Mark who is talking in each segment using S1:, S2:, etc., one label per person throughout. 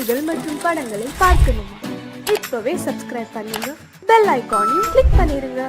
S1: செய்திகள் மற்றும் படங்களை பார்க்கணுமா? இப்பவே சப்ஸ்கிரைப் பண்ணுங்க, பெல் ஐகானையும் கிளிக் பண்ணிருங்க.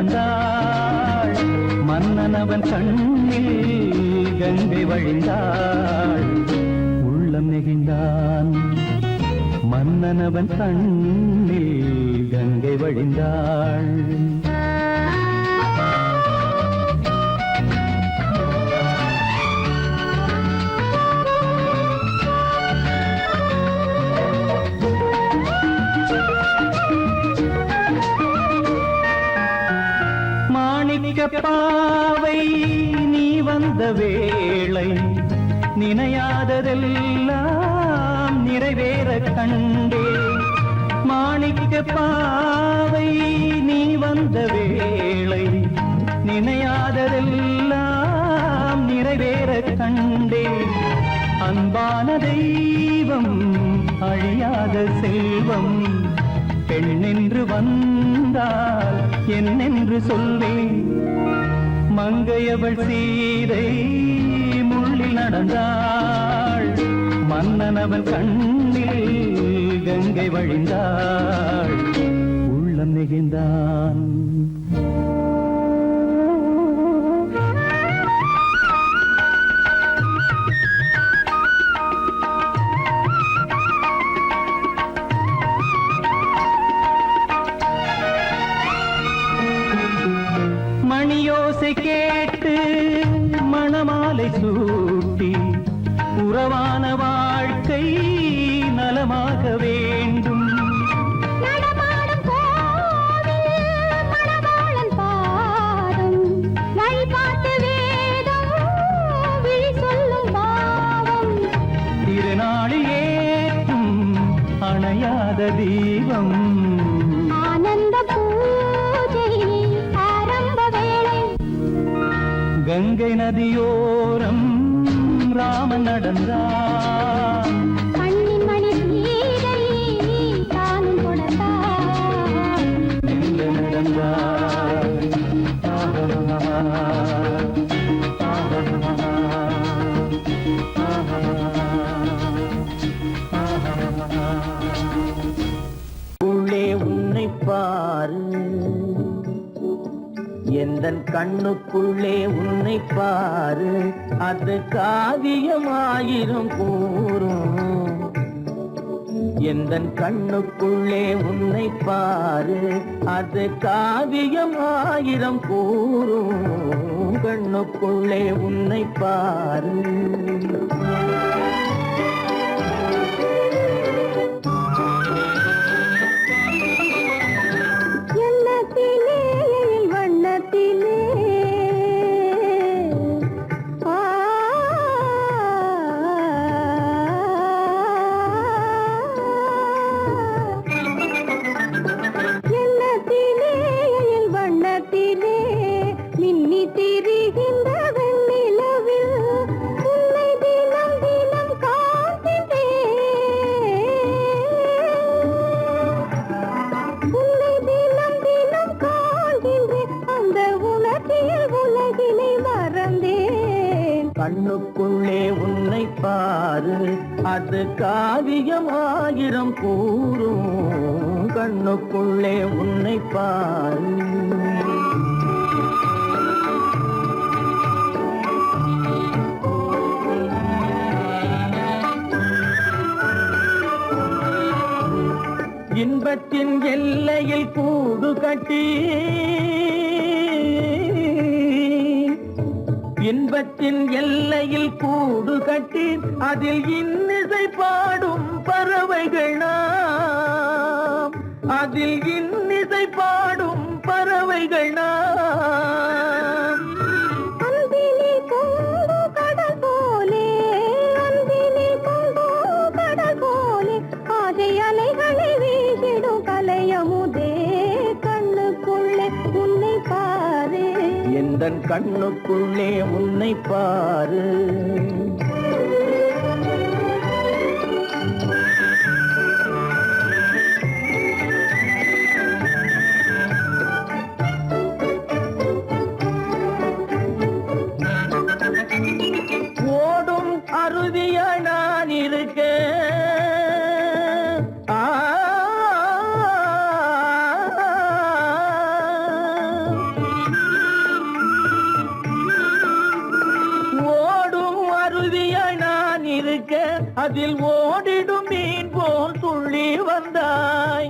S2: நடந்தாள் மன்னனவன் கண்ணில் கங்கை வழிந்தாள் உள்ளம் நெகிழ்ந்தான் மன்னனவன் கண்ணில் கங்கை வழிந்தாள் பாவை நீ வந்த வேளை நினையாததெல்லாம் நிறைவேற கண்டே மாணிக்க பாவை நீ வந்த வேளை நினையாததெல்லாம் நிறைவேற கண்டே அன்பான தெய்வம் அழியாத செல்வம் பெண்ணென்று வந்தால் என்னென்று சொல்வேன் மங்கையவள் சீதை முள்ளில் நடந்தாள் மன்னனவன் கண்ணில் கங்கை வழிந்தாள் உள்ளம் நெகிழ்ந்தான் மணியோசை கேட்டு மணமாலை சூட்டி உறவான வாழ்க்கை நலமாக வேண்டும்
S3: நடமாடும் கோவில் மணவாளன் பாதம் வழிபாட்டு வேதம் விழி சொல்லும் பாவம்
S2: திருநாளில் ஏற்றும் அணையாத தீபம்
S3: ஆனந்த
S2: கங்கை நதியோரம் ராமன் நடந்தான்
S3: கண்ணின் மணி சீதை தானும் கொடுத்தான்
S2: நடந்தான் உள்ளே உன்னை பாரு எந்தன் கண்ணுக்குள்ளே உன்னை பாரு அது காவியமாயிரும் கூறும் எந்தன் கண்ணுக்குள்ளே உன்னை பாரு அது காவியமாயிரம் கூறும் கண்ணுக்குள்ளே உன்னை பாரு
S3: என்ன
S2: கண்ணுக்குள்ளே உன்னை பாரு, அது காவியமாயிரம் கூறும். கண்ணுக்குள்ளே உன்னை பாரு. இன்பத்தின் எல்லையில் கூடு கட்டி, இன்பத்தின் எல்லையில் கூடு கட்டி, அதில் இன்னிசை பாடும் பறவைகள் நாம், அதில் இன்னிசை பாடும் பறவைகள் நாம்.
S3: அன்பிலே பொங்கு கடல் போலே, அன்பிலே பொங்கு கடல் போலே, ஆசை அலைகளை வீசிடும் கலையமுதே, கண்ணுக்குள்ளே உன்னை பாரு.
S2: எந்தன் கண்ணுக்குள்ளே உன்னை பாரு. ஓடும் அருவிய நான் இருக்க, ஓடும் அருவிய நான் இருக்க, அதில் ஓடிடும் மீன் போல் துள்ளி வந்தாய்,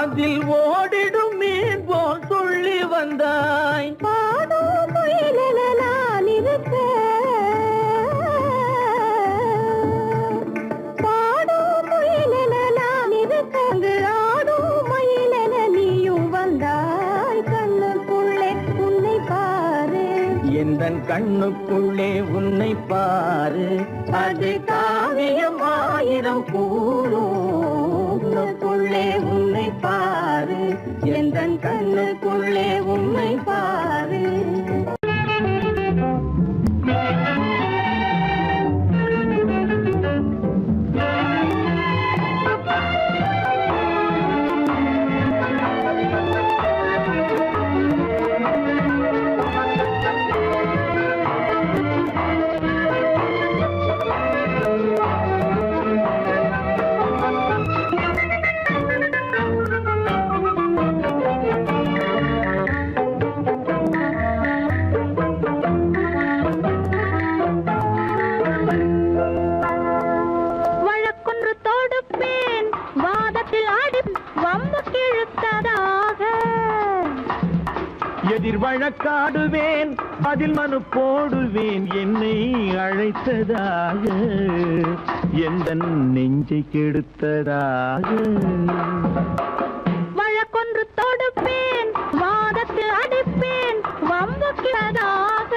S2: அதில் ஓடிடும் மீன் போல் துள்ளி வந்தாய்.
S3: பாடும் குயிலென நான் இருக்க, பாடும் குயிலென நான் இருக்க, அங்கு ஆடும் மயிலென நீயும் வந்தாய், கண்ணுக்குள்ளே உன்னை பாரு.
S2: எந்தன் கண்ணுக்குள்ளே உன்னை பாரு, அது காவியம் ஆயிரம் கூறும். கண்ணுக்குள்ளே உன்னை பாரு, எந்தன் கண்ணுக்குள்ளே உன்னை பாரு.
S3: வழக்கொன்று தொடுப்பேன், வாதத்தில் ஆடி வம்பு கிழுத்ததாக,
S2: எதிர் வழக்காடுவேன், அதில் மனு போடுவேன், என்னை அழைத்ததாக, எந்தன் நெஞ்சை கெடுத்ததாக.
S3: வழக்கொன்று தொடுப்பேன், வாதத்தில் அடிப்பேன், வம்பு கிழதாக,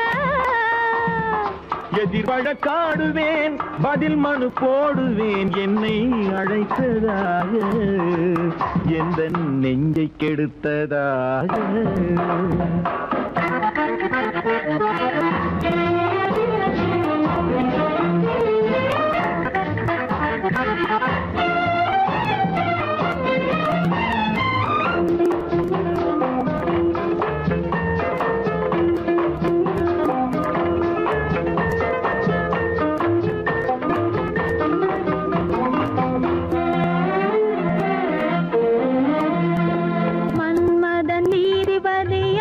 S2: எதிர் வழக்காடுவேன், பதில் மனு போடுவேன், என்னை அழைத்ததாக, எந்தன் நெஞ்சை கெடுத்ததாக.
S3: மன்மதன் நீதிபதியாயிருப்பான்,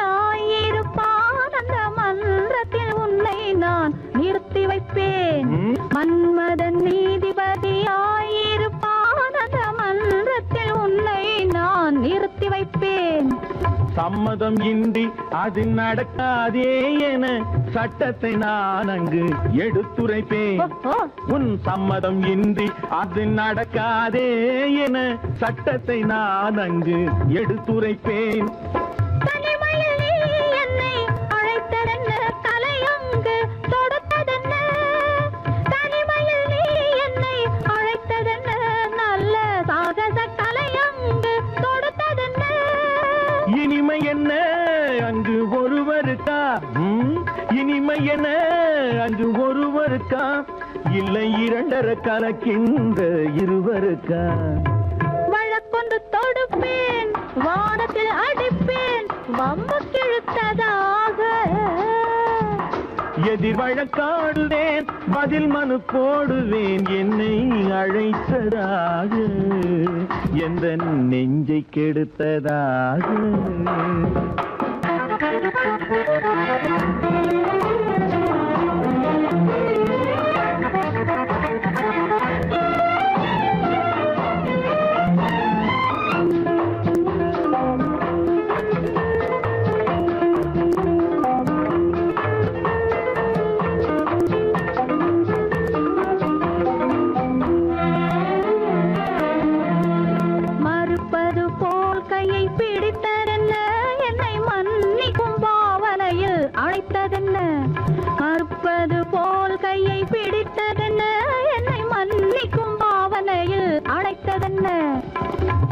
S3: அந்த மன்றத்தில் உன்னை நான் நிறுத்தி வைப்பேன். மன்மதன் நீதிபதியாயிருப்பான், அந்த மன்றத்தில் உன்னை நான் நிறுத்தி வைப்பேன்.
S2: சம்மதம் இன்றி அது நடக்காதே என சட்டத்தை நான் அங்கு எடுத்துரைப்பேன். உன் சம்மதம் இன்றி அது நடக்காதே என சட்டத்தை நான் அங்கு எடுத்துரைப்பேன்.
S3: தனிமையில் நீ என்னை அழைத்ததென்ன, தலையங்கு தொடுத்ததென்ன, தனிமையில் நீ என்னை அழைத்ததென்ன, நல்ல சாகச தலையங்கு தொடுத்ததென்ன.
S2: இனிமை என்ன அங்கு ஒருவருக்கா, இனிமை என்ன அங்கு ஒருவருக்கா, இல்லை இரண்டரை கலக்கின்ற இருவருக்கா.
S3: வழக்கொன்று தொடுப்பேன், வானத்தில் அடிப்பேன், வம்பு கிழுத்ததாக.
S2: எதிர் வழக்காடுவேன், பதில் மனு போடுவேன், என்னை அழைத்ததாக, எந்த நெஞ்சை கெடுத்ததாக.
S3: மறுப்பது போல் கையை பிடித்ததென்ன, என்னை மன்னிக்கும் பாவனையில் அழைத்ததென்ன. மறுப்பது போல் கையை பிடித்ததென்ன, என்னை மன்னிக்கும் பாவனையில் அழைத்ததென்ன.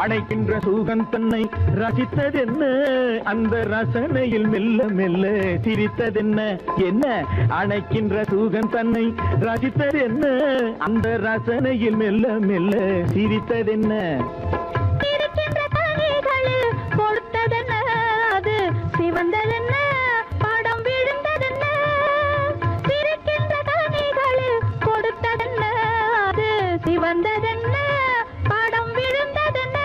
S2: அடைக்கின்ற சுகம் தன்னை ரசித்ததென்ன, அந்த ரசனையில் மெல்ல மெல்ல சிரித்ததென்ன. என்ன அணைக்கின்ற சுகம் தன்னை ரசித்ததென்ன, அந்த ரசனையில் மெல்ல மெல்ல சிரித்ததென்ன.
S3: இருக்கின்ற கனிகளில் கொடுத்ததென்ன, அது சிவந்ததென்ன, படம் விழுந்ததென்ன. இருக்கின்ற கனிகளில் கொடுத்ததென்ன, அது சிவந்ததென்ன, படம் விழுந்ததென்ன.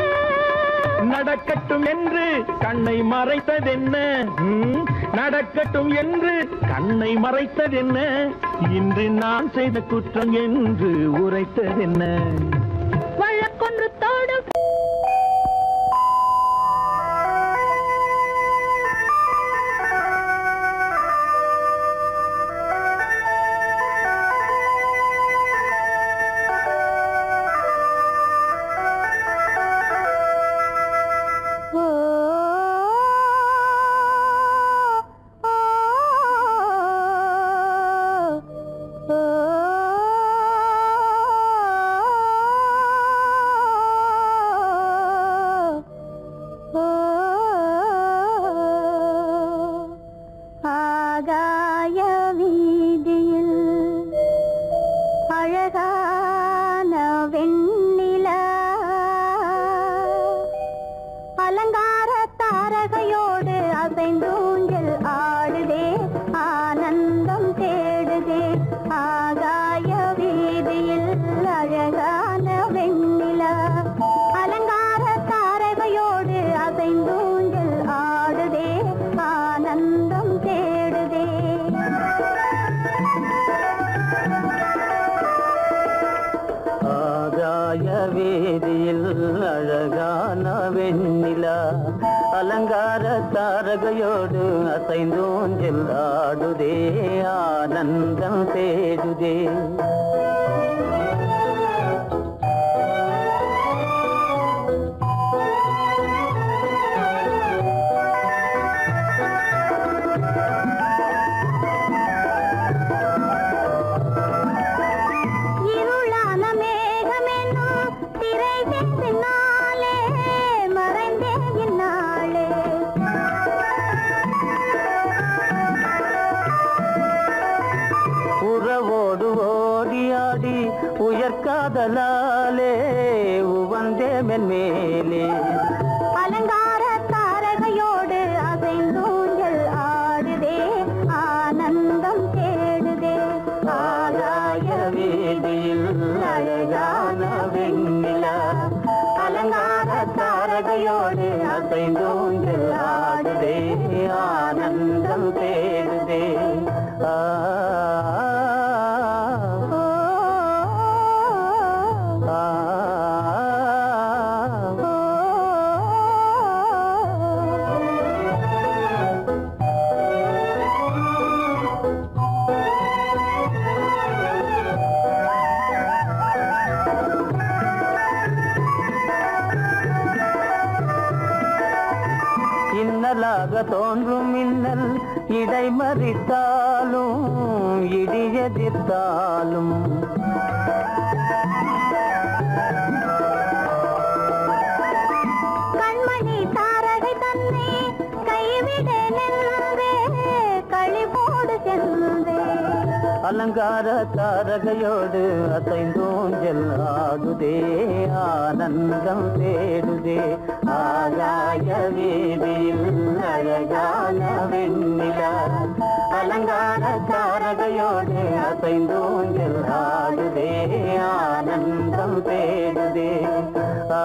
S2: நடக்கட்டும் என்று கண்ணை மறைத்ததென்ன, நடக்கட்டும் என்று கண்ணை மறைத்ததென்ன, இன்று நான் செய்த குற்றம் என்று உரைத்ததென்ன.
S3: வழக்கொன்று தோடு
S1: ஆகாய வீதியில் அழகான வெண்ணிலா, அலங்கார தாரகையோடு அசைந்தூஞ்சல் ஆடுதே, ஆனந்தம் தேடுதே. ஆகாய வீதியில் அழகான வெண்ணிலா, அலங்கார தாரகையோடு அசைந்தூஞ்சல் ஆடுதே, ஆனந்தம் தேடுதே.
S2: ஆகாய வேதியில் அழகான வெண்ணிலா, அலங்கார தாரகையோடு அசைந்தோஞ்சல் ஆடுதே, ஆனந்தம் தேடுதே.
S1: இருளான மேகமென்னும் திரை பின்னாலே மறைந்தே இந்நாளே.
S2: உறவோடு ஓடியாடி உயர்காதலாலே உவந்தே மென்மேலே.
S1: அலங்கார தாரகையோடு அசைந்தூஞ்சல் ஆடுதே, ஆனந்தம் தேடுதே.
S2: ஆகாய வேதியில் அழகான வெண்ணிலா, அலங்கார தாரகையோடு அசைந்தோஞ்சல் ஆடுதே, ஆனந்தம் தேடுதே. ஆ இன்னலாக தோன்றும் மின்னல் இடைமறித்தாலும் இடியெதிர்த்தாலும்,
S1: கண்மணி தாரகை தன்னை கைவிட நின்றே, களிபோடு சென்றே.
S2: அலங்கார தாரகையோடு அசைந்தோஞ்சல் ஆடுதே ஆனந்தம் தேடுதே ஆகாய வீதியில் அழகான வெண்ணிலா அலங்கார தாரகையோடு அசைந்தோஞ்சல் ஆடுதே ஆனந்தம் தேடுதே ஆ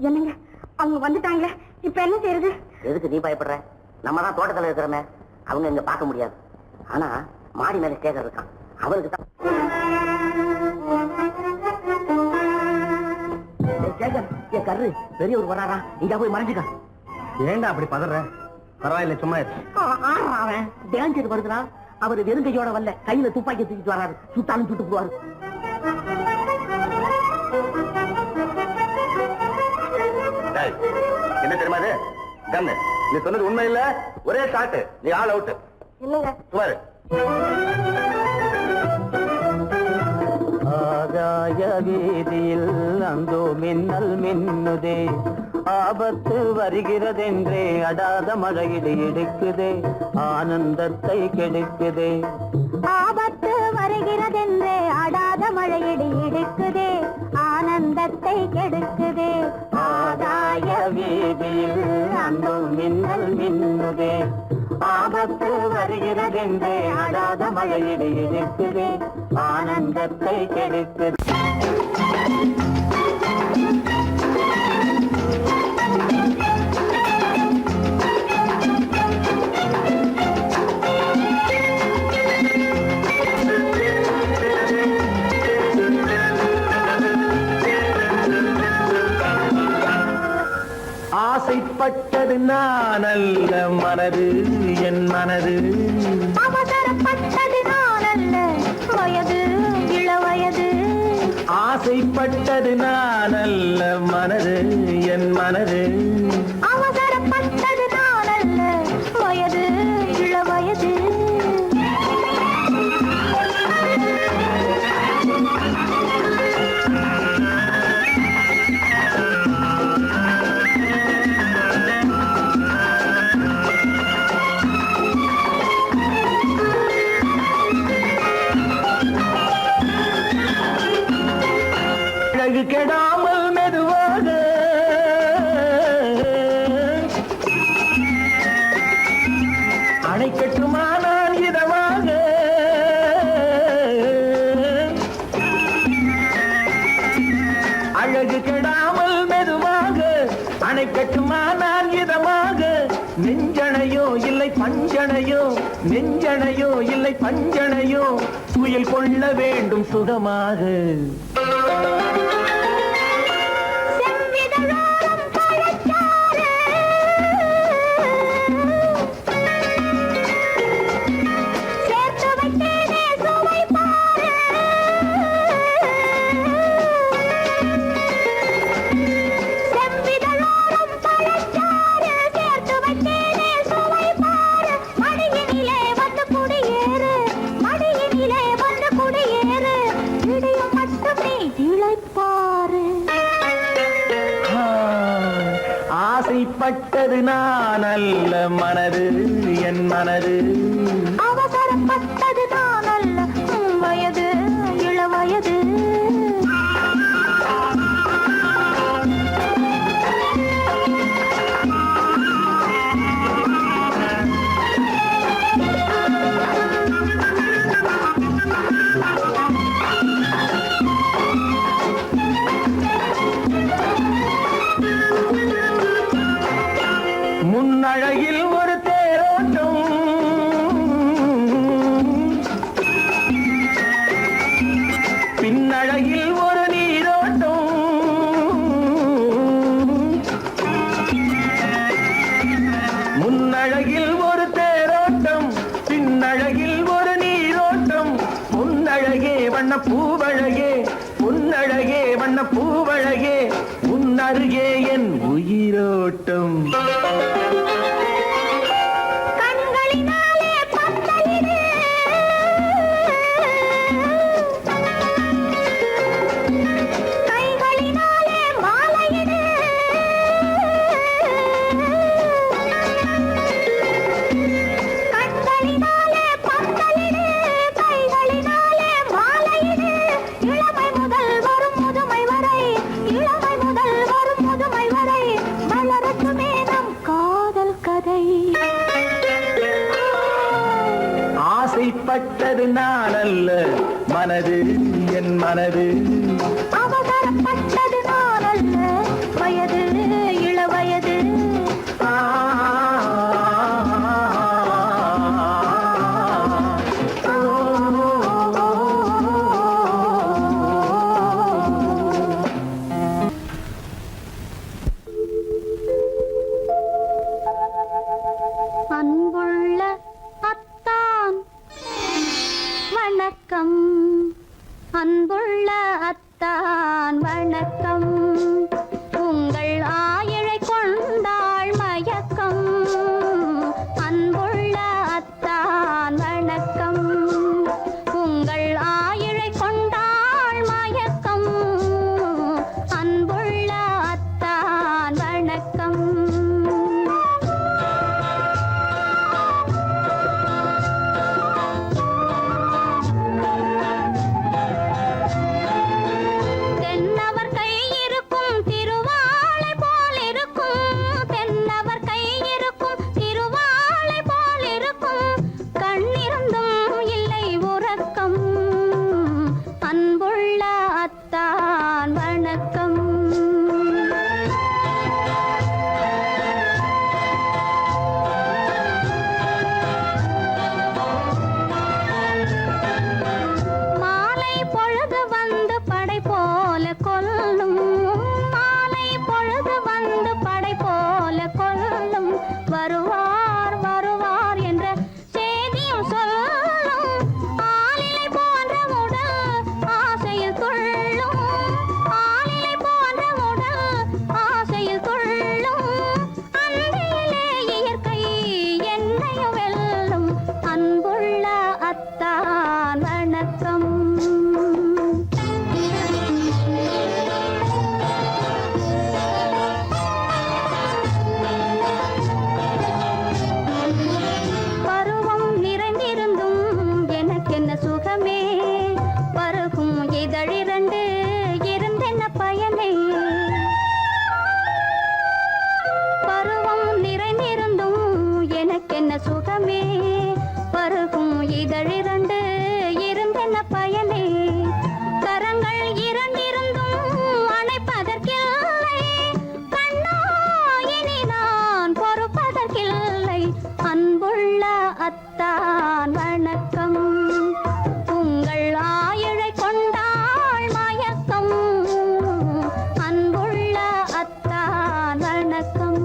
S3: என்னங்க அவங்க வந்துட்டாங்களே, இப்ப என்ன செய்யறது?
S4: எதுக்கு நீ பயப்படுற? நம்ம தான் தோட்டத்துல இருக்கிறோமே, அவங்க இங்க பார்க்க முடியாது. ஆனா மாடி மேல ஸ்டேஜர் இருக்கான், அவருக்கு தான். என் கரு பெரியவர் வராரா, இங்க போய் மறைஞ்சுக்க.
S2: ஏண்டா அப்படி பதற? பரவாயில்ல, சும்மா
S4: அவன் டேஞ்சர் வருதுனா, அவர் வெறுங்கையோட வரல, கையில துப்பாக்கி தூக்கிட்டு வராரு, சுட்டாலும் சுட்டு போவாரு.
S2: என்ன தெரியுமா இது? கண்ணு, நீ சொன்னது உண்மை இல்ல, ஒரே ஷாட், நீ ஆல் அவுட்.
S4: இல்லங்க
S2: சுமாரு. ஆகாய வீதியில் அந்தோ மின்னல் மின்னுதே, ஆபத்து வருகிறதென்றே அடாத மழையிடு எடுக்குதே, ஆனந்தத்தை கெடுக்குதே.
S3: ஆபத்து வருகிறதென்றே அடாத மழையடி எடுக்குதே, ஆனந்தத்தை கெடுக்குதே.
S2: ஆகாய வீதியில் அந்தோ மின்னல் மின்னுதே, ஆபத்து வருகிறதென்றே அடாத மழையிடு எடுக்குதே, ஆனந்தத்தை கெடுக்குதே. ஆசைப்பட்டது நான் அல்ல மனது, என் மனது.
S3: அவசரப்பட்டது நான் அல்ல வயது, இளவயது.
S2: ஆசைப்பட்டது நான் அல்ல மனது, என் மனது.
S3: அவசரப்பட்டது நான் அல்ல வயது, இளவயது.
S2: அழகு கெடாமல் மெதுவாக அணைக்கட்டுமா நான் இதமாக, அழகு கெடாமல் மெதுவாக அணைக்கட்டுமா நான் இதமாக. நெஞ்சணையோ இல்லை பஞ்சணையோ, நெஞ்சணையோ இல்லை பஞ்சணையோ, துயில் கொள்ள வேண்டும் சுகமாக.
S3: செவ்விதழோரம் பழச்சாறு, சேர்த்து வைத்தேனே சுவை பாரு. செவ்விதழோரம் பழச்சாறு, சேர்த்து வைத்தேனே சுவை பாரு. மடியினிலே வந்து குடியேறு, மடியினிலே வந்து குடியேறு. இடையும் மட்டும் நீ இளைப்பாரு.
S2: ஆசைப்பட்டது நான் அல்ல மனது, என் மனது.
S3: அவசரப்பட்டது நான் அல்ல வயது, இளவயது.
S2: முன்னழகில் ஒரு தேரோட்டம், பின்னழகில் ஒரு நீரோட்டம். முன்னழகில் ஒரு தேரோட்டம், அருகே என் உயிரோட்டம்.
S3: கண்களினாலே பந்தலிடு கைகளினாலே மாலையிடு கண்களினாலே பந்தலிடு கைகளினாலே மாலையிடு இளமை முதல் வரும் முதுமை வரை இளமை முதல் வரும் முதுமை வரை மலரட்டுமே நம் காதல் கதை.
S2: ஆசைப்பட்டது நான் அல்ல மனது என் மனது.
S3: அவசரப்பட்டது நான் அல்ல வயது இளவயது. அன்புள்ள அத்தான் வணக்கம். அன்புள்ள அத்தான் வணக்கம். உங்கள் ஆயிழை கொண்டாள் மயக்கம். அன்புள்ள அத்தான் வணக்கம். உங்கள் ஆயிழை கொண்டாள் மயக்கம். அன்புள்ள அத்தான் வணக்கம். தென்னவர் கை இருக்கும் திருவாளை போல் இருக்கும். தென்னவர் கை இருக்கும் திருவாளை போல் இருக்கும். கண்ணிருந்தும் இல்லை உறக்கம். அன்புள்ள அத்தான் வணக்கம். மாலை பொழுது வந்து படை போல கொல்லும். மாலை பொழுது வந்து படை போல கொல்லும். வருவார் வருவார் என்ற செய்தியும் சொல்லும். ஆளிலை போன்ற உடல் ஆசையில் துள்ளும். ஆளிலை போன்ற உடல் ஆசையில் துள்ளும். அன்றையிலே இயற்கை என்னையும் வெல்லும். அன்புள்ள அத்தான் வணக்கம். பருவம் நிறைந்திருந்தும் எனக்கென்ன சுகமே. பருகும் இதழிரண்டு இருந்தென்ன பயனே. பருவம் நிறைந்திருந்தும் எனக்கென்ன சுகமே. பருகும் இதழிரண்டு இருந்தென்ன பயனே. கரங்கள் இரண்டிருந்தும் அணைப்பதற்கில்லை. கண்ணா இனி நான் பொறுப்பதற்கில்லை. அன்புள்ள அத்தான் வணக்கம். உங்கள் ஆயிழை கொண்டாள் மயக்கம். அன்புள்ள அத்தான் வணக்கம்.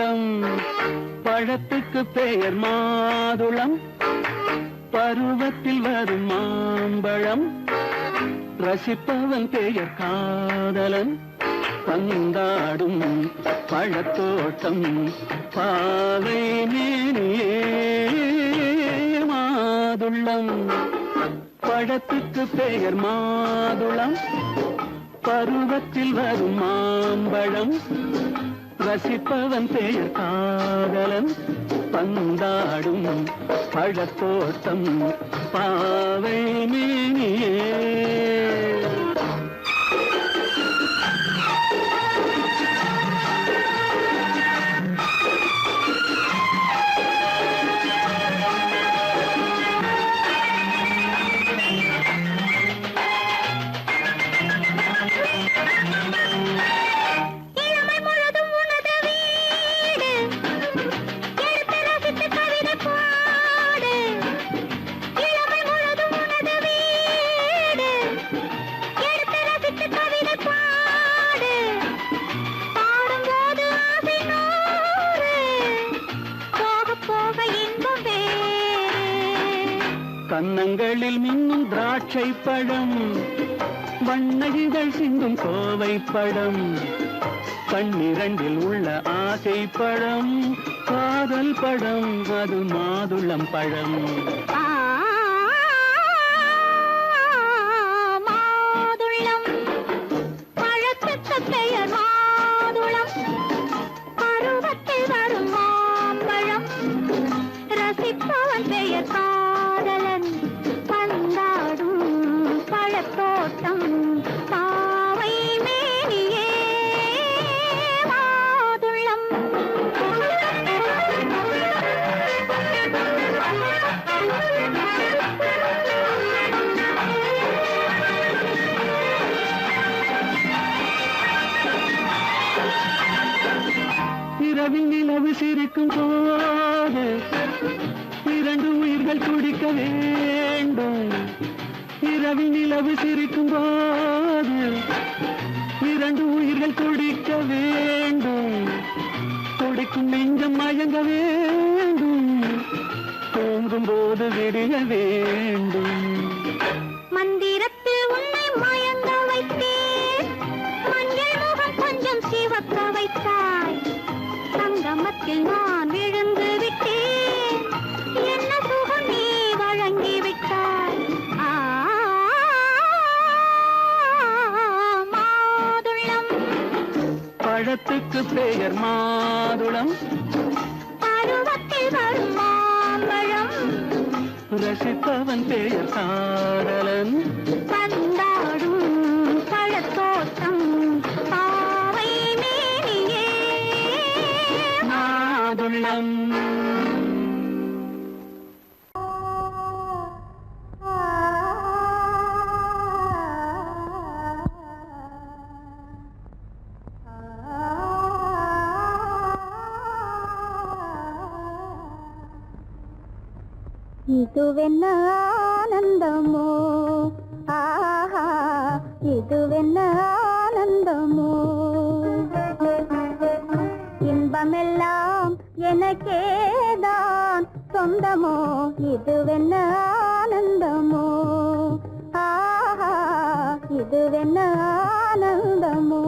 S2: மாதுளம் பழத்துக்கு பெயர் மாதுளம் பருவத்தில் வரும் மாம்பழம் ரசிப்பவன் பெயர் காதலன் பந்தாடும் பழத்தோட்டம் பாவை மேனியே மாதுளம் பழத்துக்கு பெயர் மாதுளம் பருவத்தில் வரும் மாம்பழம் ரசிப்பவன் பெயர் காதலன் பந்தாடும் பழத்தோட்டம் பாவை மேனியே கன்னங்களில் மின்னும் திராட்சை பழம் வண்ணகிகள் சிந்தும் கோவை பழம் கண்ணிரண்டில் உள்ள ஆசை பழம் காதல் பழம் அது மாதுளம் பழம்
S3: மாதுளம் பழத்துக்கு பெயர் மாதுளம் பருவத்தில் வரும் மாம்பழம் ரசிப்பவன் பெயர் காதலன் பந்தாடும் பழத்தோட்டம் பாவை மேனியே மாதுளம்
S2: இரவில் நிலவு சிரிக்கும் போது இரண்டு உயிர்கள் துடிக்க வேண்டும் இரவில் நிலவு சிரிக்கும் போது இரண்டு உயிர்கள் துடிக்க வேண்டும் துடிக்கும் நெஞ்சம் மயங்க வேண்டும் தூங்கும் போது விடிய வேண்டும்
S3: மந்திரத்தில் உன்னை மயங்க வைத்தேன் மஞ்சள் முகம் கொஞ்சம் சிவக்க வைத்தாய் சங்கமத்தில் நான் விழுந்து விட்டேன் என்ன சுகம் நீ வழங்கி விட்டாய் மாதுளம்
S2: பழத்துக்கு பெயர் மாதுளம்
S3: பருவத்தில் வரும் மாம்பழம்
S2: ரசிப்பவன் பெயர் காதலன்
S3: பந்தாடும் பழத்தோட்டம் பாவை மேனியே
S2: மாதுளம்
S3: இதுவென்ன ஆனந்தமோ ஆஹா இதுவென்ன ஆனந்தமோ இன்பமெல்லாம் எனக்கேதான் சொந்தமோ இதுவென்ன ஆனந்தமோ ஆஹா இதுவென்ன ஆனந்தமோ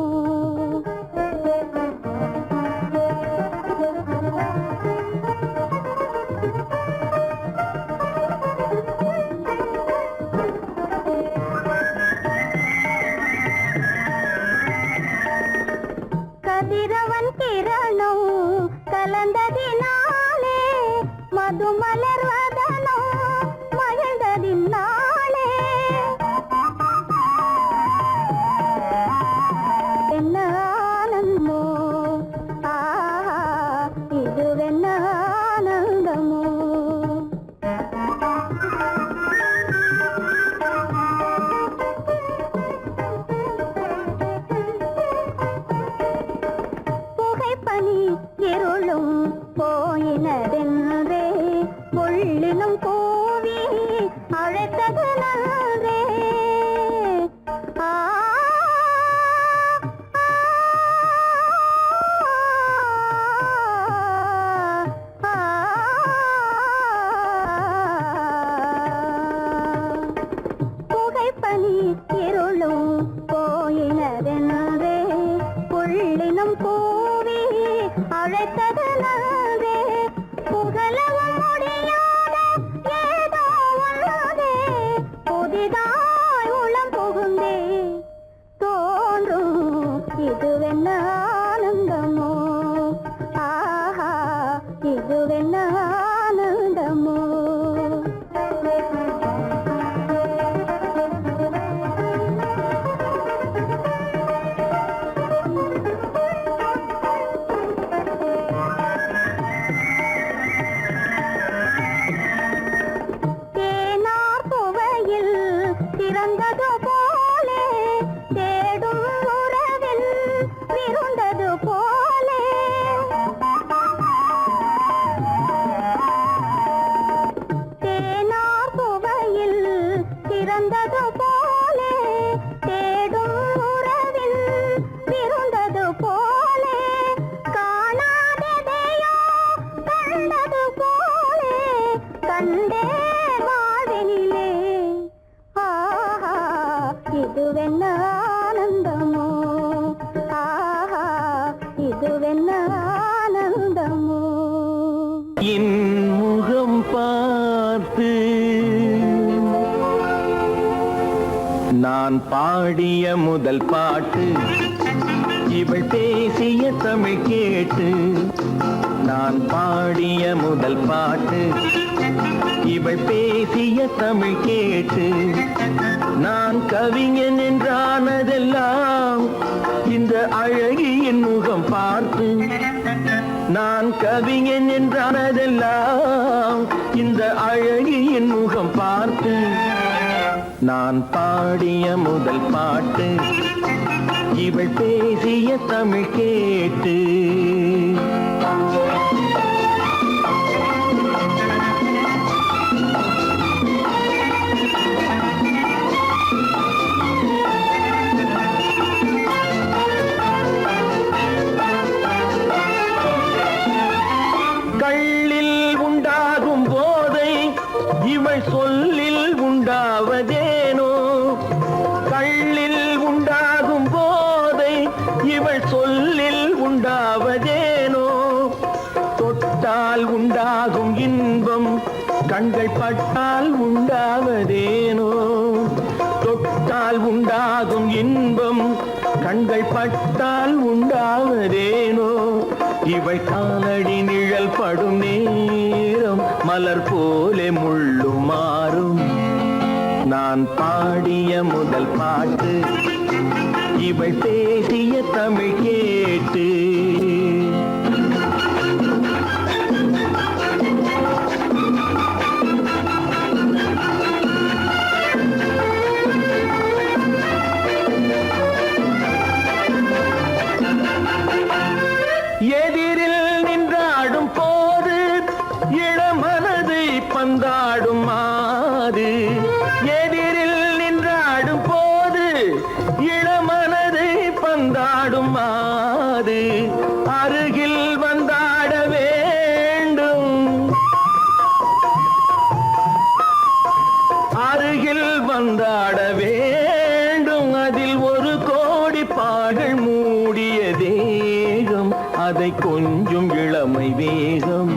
S3: கதிரவன் கிரணம் கலந்ததினாலே மது மலர்வதனோ மகிழ்ந்ததினாலே என்ன ஆனந்தமோ ஆஹா இதுவென்ன ஆனந்தமோ புகைப்பனி இருளும் போயினதென்றே உள்ளே
S2: என் முகம் பார்த்து நான் பாடிய முதல் பாட்டு இவள் பேசிய தமிழ் கேட்டு நான் பாடிய முதல் பாட்டு இவள் பேசிய தமிழ் கேட்டு நான் கவிஞன் என்றானதெல்லாம் இந்த அழகியின் முகம் பார்த்து நான் கவிஞன் என்றானதெல்லாம் இந்த அழகியின் முகம் பார்த்து நான் பாடிய முதல் பாட்டு இவள் பேசிய தமிழ் கேட்டு கள்ளில் உண்டாகும் போதை இவள் சொல்லில் உண்டாவதேனோ கள்ளில் உண்டாகும் போதை இவள் சொல்லில் உண்டாவதேனோ தொட்டால் உண்டாகும் இன்பம் கண்கள் பட்டால் உண்டாவதேனோ தொட்டால் உண்டாகும் இன்பம் கண்கள் பட்டால் உண்டாவதேனோ இவள் காலடி நிழல் படும் நேரம் மலர் போலே முள்ளு மாறும் நான் பாடிய முதல் பாட்டு இவள் பேசிய தமிழ் கேட்டு எதிரில் நின்றாடும் போது இளமனதை பந்தாடும் மாது எதிரில் நின்றாடும் போது இளமனதை பந்தாடும் மாது அருகில் வந்தாட வேண்டும் அருகில் வந்தாட வேண்டும் அதில் ஒரு கோடி பாடல் மூடிய தேகம் அதை கொஞ்சம் இளமை வேகம்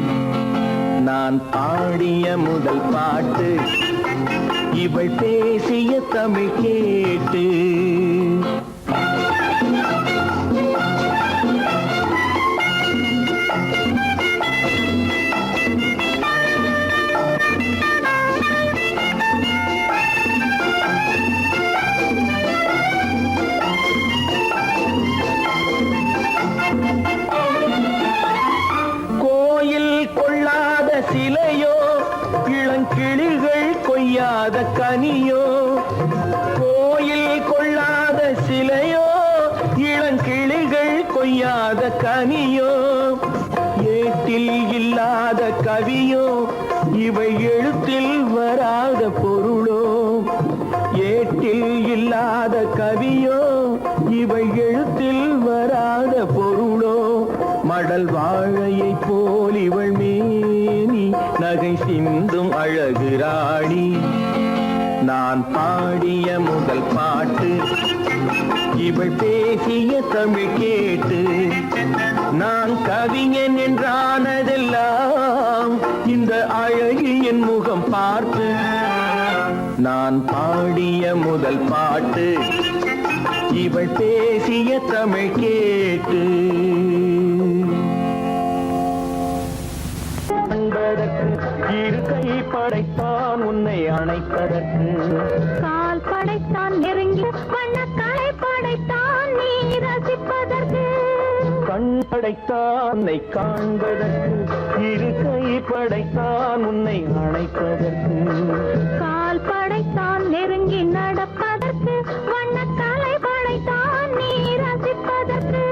S2: நான் பாடிய முதல் பாட்டு இவள் பேசிய தமிழ் கேட்டு கொள்ளாத சிலையோ இளங்கிளிகள் கொய்யாத கனியோ கோயில் கொள்ளாத சிலையோ இளங்கிளிகள் கொய்யாத கனியோ ஏட்டில் இல்லாத கவியோ இவை எழுத்தில் வராத பொருளோ ஏட்டில் இல்லாத கவியோ இவை எழுத்தில் வராத பொருளோ மடல் வாழையை போல் இவள் மேனி நகை சிந்தும் அழகு ராணி நான் பாடிய முதல் பாட்டு இவள் பேசிய தமிழ் கேட்டு நான் கவிஞன் என்றானதெல்லாம் இந்த அழகியின் முகம் பார்த்து நான் பாடிய முதல் பாட்டு இவள் பேசிய தமிழ் கேட்டு இரு கை படைத்தான் உன்னை அணைப்பதற்கு
S3: கால் படைத்தான் நெருங்கி வண்ணக்காலை படைத்தான் நீ ரசிப்பதற்கு
S2: கண் படைத்தான் உன்னை காண்பதற்கு இரு கை படைத்தான் உன்னை அணைப்பதற்கு
S3: கால் படைத்தான் நெருங்கி நடப்பதற்கு வண்ணக்காலை படைத்தான் நீ ரசிப்பதற்கு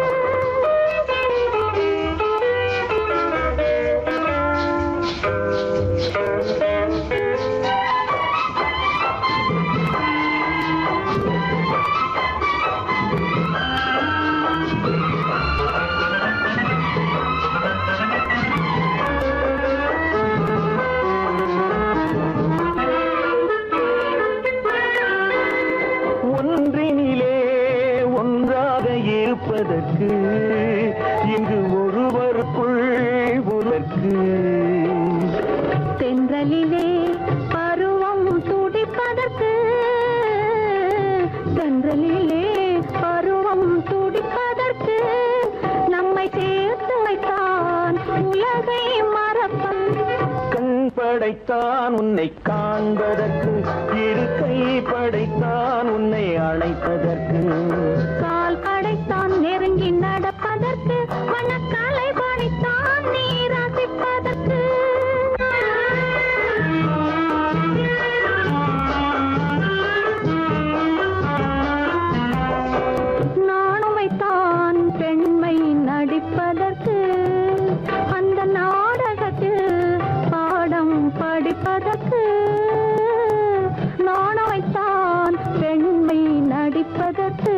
S2: இருப்பதற்கு இங்கு ஒருவருக்குள் உனக்கு
S3: தென்றலிலே பருவம் துடிப்பதற்கு தென்றலிலே பருவம் துடிப்பதற்கு நம்மை சேர்த்து வைத்தான் உலகை மறப்பன்
S2: கண் படைத்தான் உன்னை காண்பதற்கு இரு கை படைத்தான் உன்னை அழைப்பதற்கு
S3: கால் படைத்தான் நெருங்கி நடப்பதற்கு மனக்காலை படைத்தான் நீ ரசிப்பதற்கு நானும் வைத்தான் பெண்மை நடிப்பதற்கு அந்த நாடகத்தில் பாடம் படிப்பதற்கு நானும் வைத்தான் பெண்மை நடிப்பதற்கு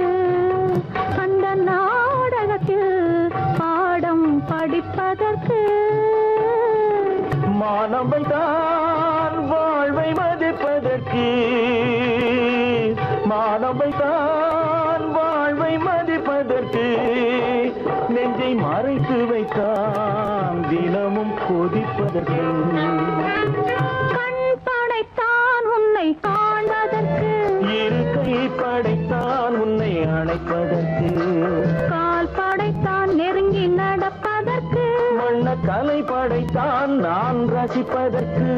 S3: அந்த நாடகத்தில் பாடம் படிப்பதற்கு
S2: மானவை தான் வாழ்வை மதிப்பதற்கு மானவை தான் வாழ்வை மதிப்பதற்கு நெஞ்சை மறைத்து வைத்தான் தினமும் கொதிப்பதற்கு
S3: கண் படைத்தான் உன்னை காண்பதற்கு
S2: இரு கை படைத்தான் உன்னை அணைப்பதற்கு
S3: கால் படைத்தான் நெருங்கி நடப்பதற்கு
S2: வண்ண கலை படைத்தான் நான் ரசிப்பதற்கு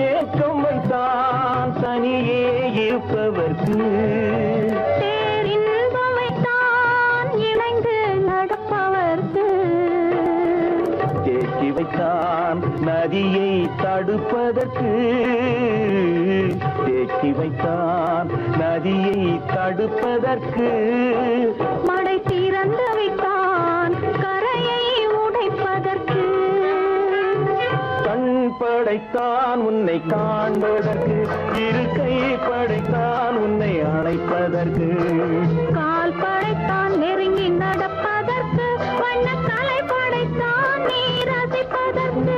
S2: ஏக்கம் வைத்தான் தனியே இருப்பவர்க்கு
S3: பேரின்பம் வைத்தான் இணைந்து நடப்பவர்க்கு
S2: தேக்கி வைத்தான் நதியை தடுப்பதற்கு தேக்கி வைத்தான் நதியை தடுப்பதற்கு
S3: மடை திறந்து வைத்தான் கரையை உடைப்பதற்கு
S2: கண் படைத்தான் உன்னை காண்பதற்கு இரு கை படைத்தான் உன்னை அணைப்பதற்கு
S3: கால் படைத்தான் நெருங்கி நடப்பதற்கு வண்ண கலை படைத்தான் நீ ரசிப்பதற்கு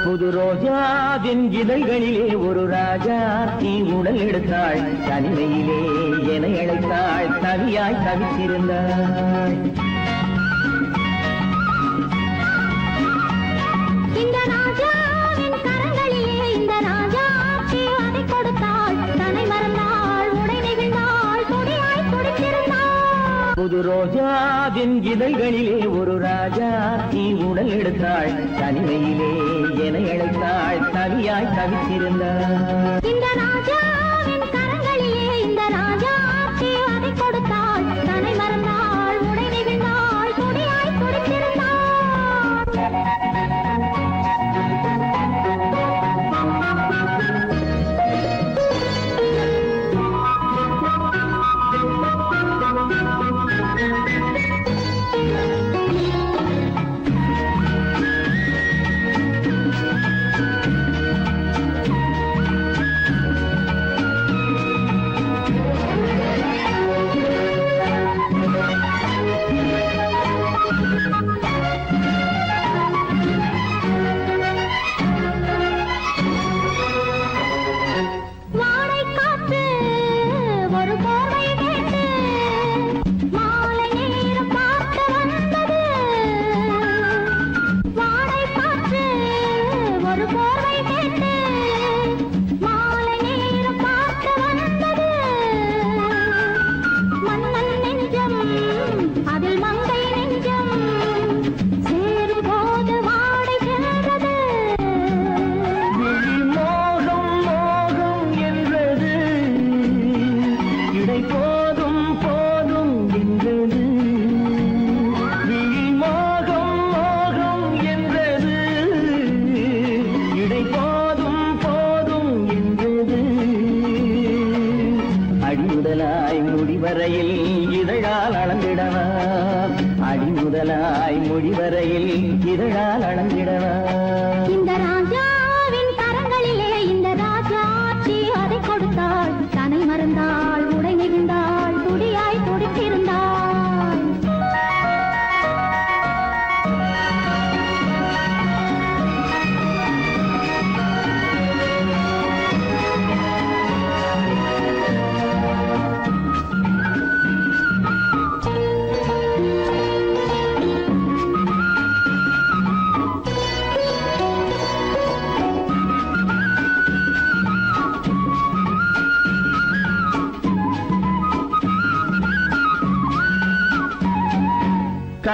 S2: புது ரோஜாவின் இதழ்களிலே ஒரு ராஜா தீ உடல் எடுத்தாள் தனிமையிலே என அழைத்தாள் தனியாய் தவித்திருந்தாள்
S3: இந்த ராஜாவின் கரங்களிலே இந்த ராஜா அதை கொடுத்தாள் தன்னை மறந்தாள் உடை நெகிழ்ந்தாள் துடியாய் துடித்திருந்தாள்
S2: புது ரோஜாவின் இதழ்களிலே ஒரு ராஜா தீ உடல் எடுத்தாள் தனிமையிலே என அழைத்தாள் தனியாய் தவித்திருந்தாள்
S3: இந்த ராஜாவின் கரங்களிலே இந்த ராஜா அதை கொடுத்தாள் தன்னை மறந்தாள் உடை நெகிழ்ந்தாள் துடியாய் துடித்திருந்தாள்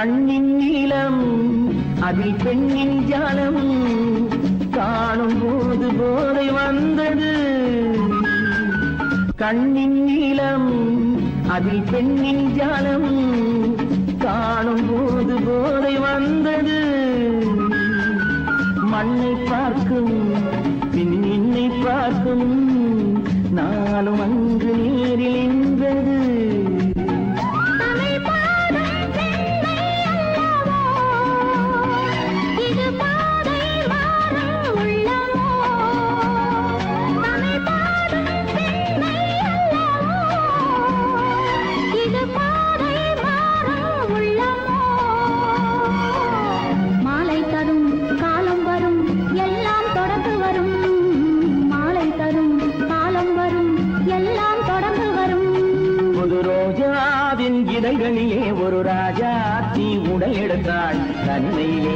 S2: கண்ணின் நீளம் அதில் பெண்ணின் ஜாலம் காணும் போது போதை வந்தது கண்ணின் நீளம் அதில் பெண்ணின் ஜாலம் காணும் போது போதை வந்தது மண்ணை பார்க்கும் பின் என்னை பார்க்கும் நானும் அங்கு நேரில் நின்றது இதழ்களிலே ஒரு ராஜாத்தி உடல் எடுத்தாள் தன்மையிலே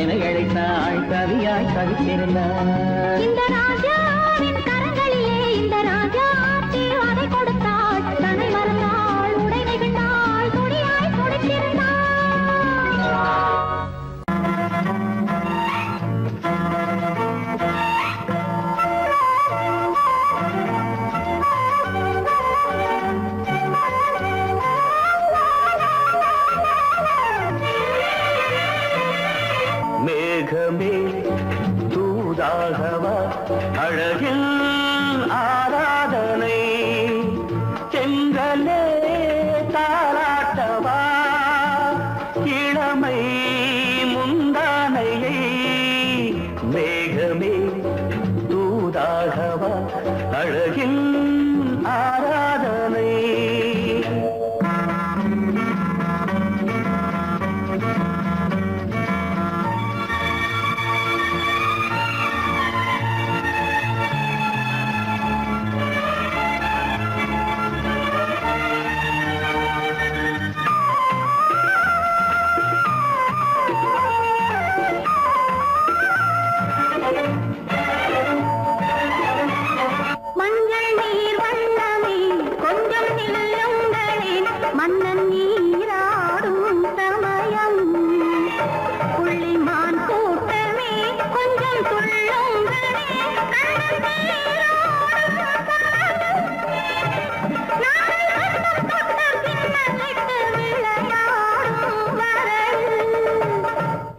S2: என அழைத்தாள் கவியாய் கவித்திருந்தாள்
S3: இந்த ராஜாவின் கரங்களிலே இந்த ராஜாத்தி அதை கொடுத்தாள் தன்னை மறந்தாள் உடை நெகிழ்ந்தாள் துணியாய் துடித்திருந்தாள்
S2: மேகமே தூதாகவா அழகில் ஆராதனை செங்கலே தாராட்டவா இளமை முந்தானையை மேகமே தூதாகவா அழகில் ஆராதனை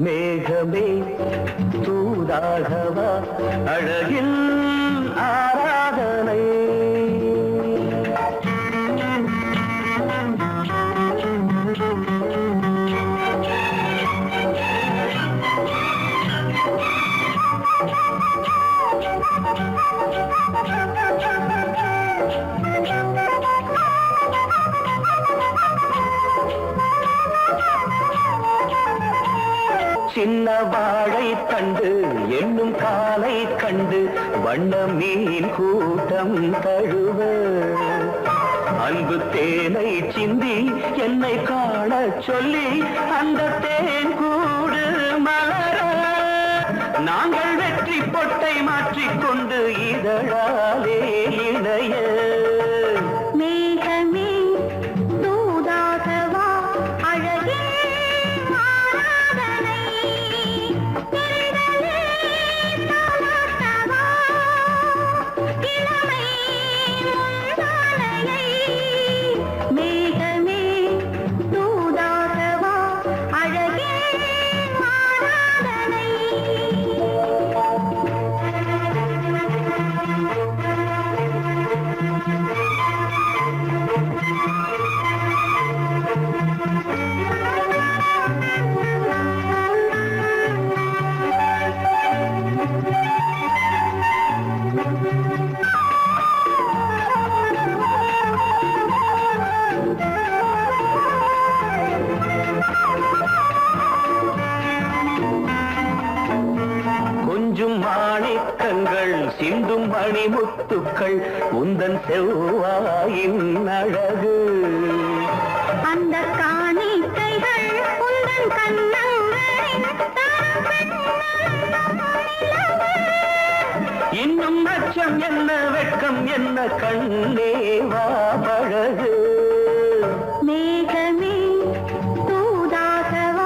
S2: மேகமே தூதாகவா அழகில் ஆராதனை சின்ன வாழை கண்டு என்னும் காலை கண்டு வண்ண மீன் கூட்டம் தழுவ அன்பு தேனை சிந்தி என்னை காண சொல்லி அந்த தேன் கூடு மலர நாங்கள் வெற்றி பொட்டை மாற்றிக்கொண்டு இதழாலே இணைய
S3: மேகமே தூதாகவா அழகே ஆராதனை திரளே தாலாட்டவா இளமை முந்தானையை மேகமே தூதாகவா அழகே ஆராதனை
S2: கொஞ்சும் மாணிக்கங்கள் சிந்தும் மணிமுத்துக்கள் உந்தன் செவ்வாயின் அழகு
S3: அந்த காணிக்கைகள் உந்தன் கண்ணங்களின்
S2: இன்னும் அச்சம் என்ன வெட்கம் என்ன கண்ணேவா பழகு
S3: மேகமே தூதாகவா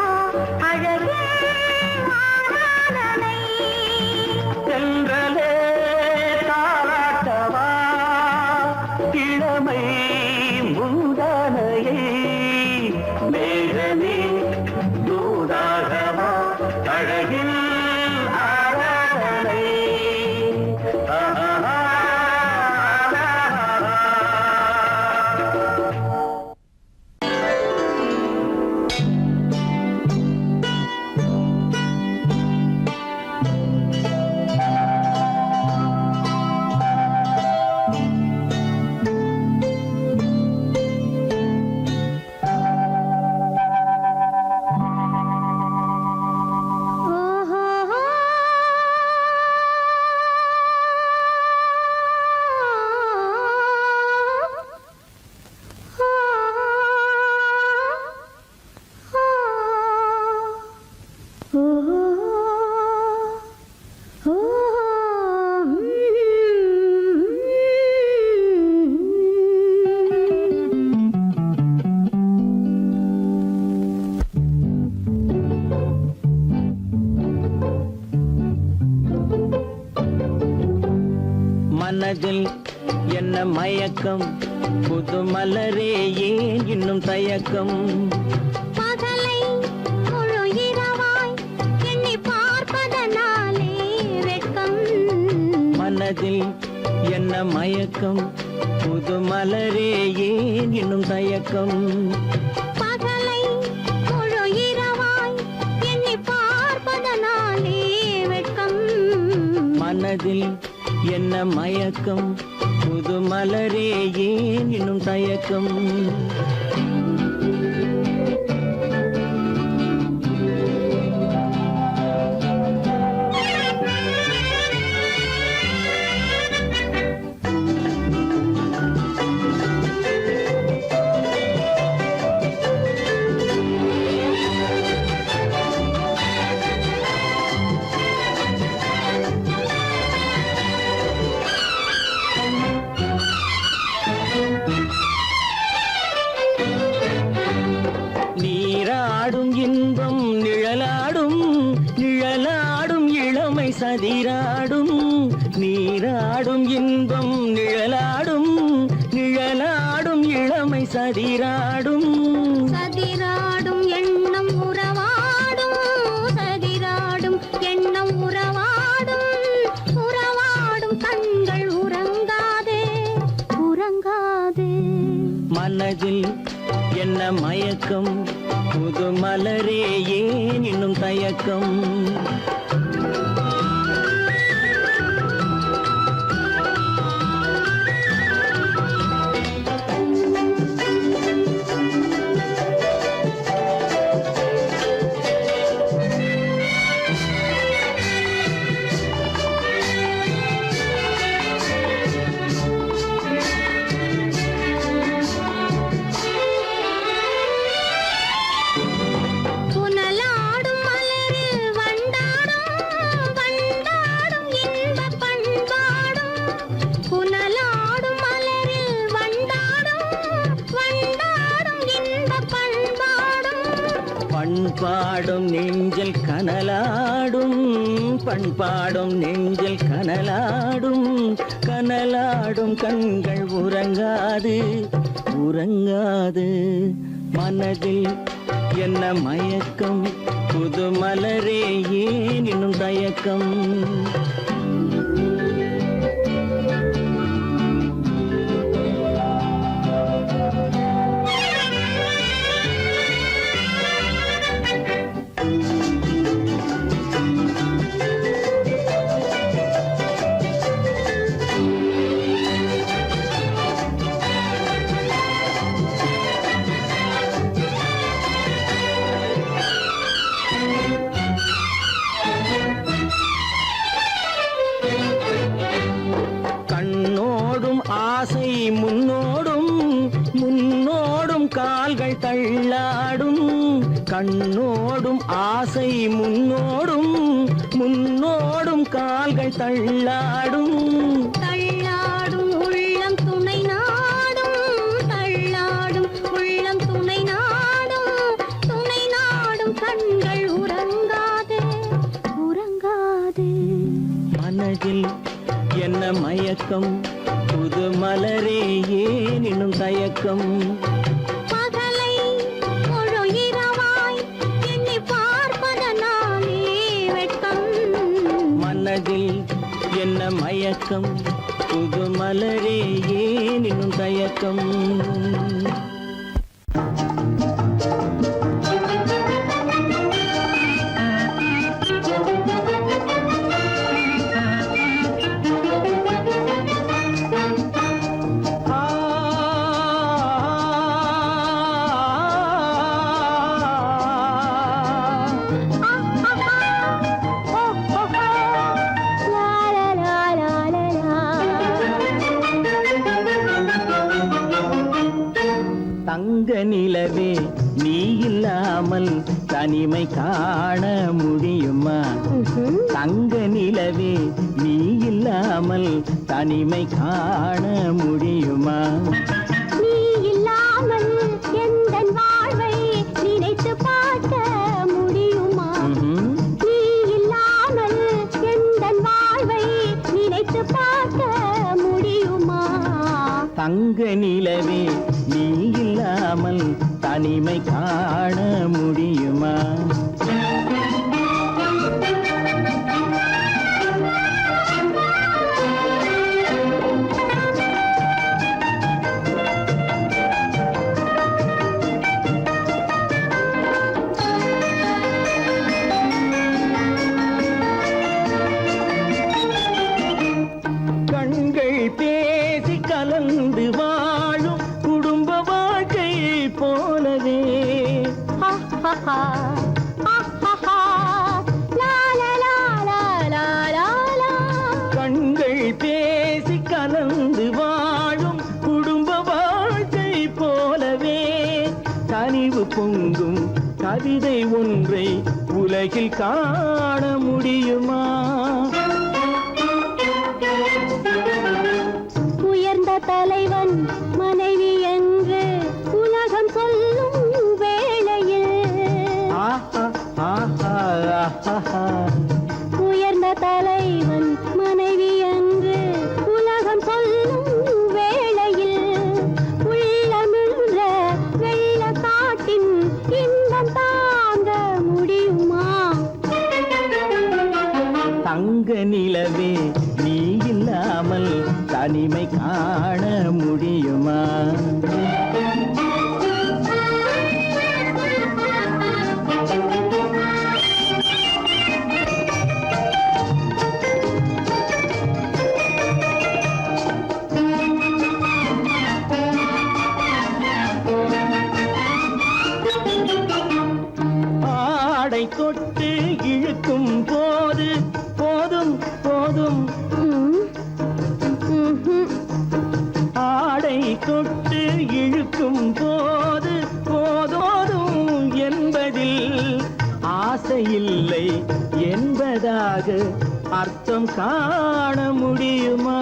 S2: மனதில் என்ன மயக்கம் புது மலரே ஏன் இன்னும் தயக்கம்
S3: பகலை முழு இரவாய் எண்ணி பார்ப்பதனாலே வெட்கம்
S2: மனதில் என்ன மயக்கம் புது மலரே ஏன் இன்னும் தயக்கம்
S3: பகலை முழு இரவாய் எண்ணி பார்ப்பதனாலே வெட்கம்
S2: மனதில் என்ன மயக்கம் புது மலரே ஏன் இன்னும் தயக்கம் நீராடும் இன்பம் நிழலாடும் நிழலாடும் இளமை சதிராடும் நீராடும் இன்பம் நிழலாடும் நிழலாடும் இளமை சதிராடும்
S3: சதிராடும் எண்ணம் உறவாடும் சதிராடும் எண்ணம் உறவாடும் உறவாடும் கண்கள் உறங்காதே உறங்காதே
S2: மனதில் என்ன மயக்கம் புது மலரே ஏன் இன்னும் தயக்கம்
S3: புனலாடும் மலரில் வண்டாடும் வண்டாடும் இன்பப் பண்பாடும் புனலாடும் மலரில் வண்டாடும் வண்டாடும் இன்பப் பண்பாடும்
S2: பண்பாடும் நெஞ்சில் கனலாடும் பண்பாடும் நெஞ்சில் கனலாடும் கனலாடும் கண்கள் உறங்காது உறங்காது மனதில் என்ன மயக்கம் புது மலரே ஏன் இன்னும் தயக்கம் கண்ணோடும் ஆசை முன்னோடும் முன்னோடும் கால்கள் தள்ளாடும் கண்ணோடும் ஆசை முன்னோடும் முன்னோடும் கால்கள் தள்ளாடும்
S3: தள்ளாடும் உள்ளம் துணை நாடும் தள்ளாடும் உள்ளம் துணை நாடும் கண்கள் உறங்காதே உறங்காதே
S2: மனதில் என்ன மயக்கம் புது மலரே ஏன் இன்னும் தயக்கம்
S3: பகலை முழு இரவாய் எண்ணி பார்ப்பதனாலே வெட்கம்
S2: மனதில் என்ன மயக்கம் புது மலரே ஏன் இன்னும் தயக்கம் தங்க நிலவே நீ இல்லாமல் தனிமை காண முடியுமா தங்க நிலவே நீ இல்லாமல் தனிமை காண முடியுமா
S3: நீ இல்லாமல் எந்தன் வாழ்வை நினைத்து பார்க்க முடியுமா நீ இல்லாமல் எந்தன் வாழ்வை நினைத்து பார்க்க முடியுமா
S2: தங்க நிலவே நீ இல்லாமல் தனிமை காண முடியுமா? கண்கள் பேசி கலந்து வாழும் குடும்ப வாழ்க்கை போலவே கண்கள் பேசி கலந்து வாழும் குடும்ப வாழ்க்கை போலவே கனிவு பொங்கும் கவிதை ஒன்றை உலகில் காண முடியுமா?
S3: உயர்ந்த தலைவன் மனைவி என்று உலகம் சொல்லும் வேளையில் உயர்ந்த தலைவன் மனைவி என்று உலகம் சொல்லும் வேளையில் உள்ளமிழ்ற வெள்ள காட்டின் இன்பம் தாங்க முடியுமா?
S2: தங்க நிலவே நீ இல்லாமல் தனிமை காண முடியுமா? ஆடை தொட்டு இழுக்கும் போது போதும் போதும் ஆடை தொட்டு இழுக்கும் போது போதோதும் என்பதில் ஆசையில்லை என்பதாக அர்த்தம் காண முடியுமா?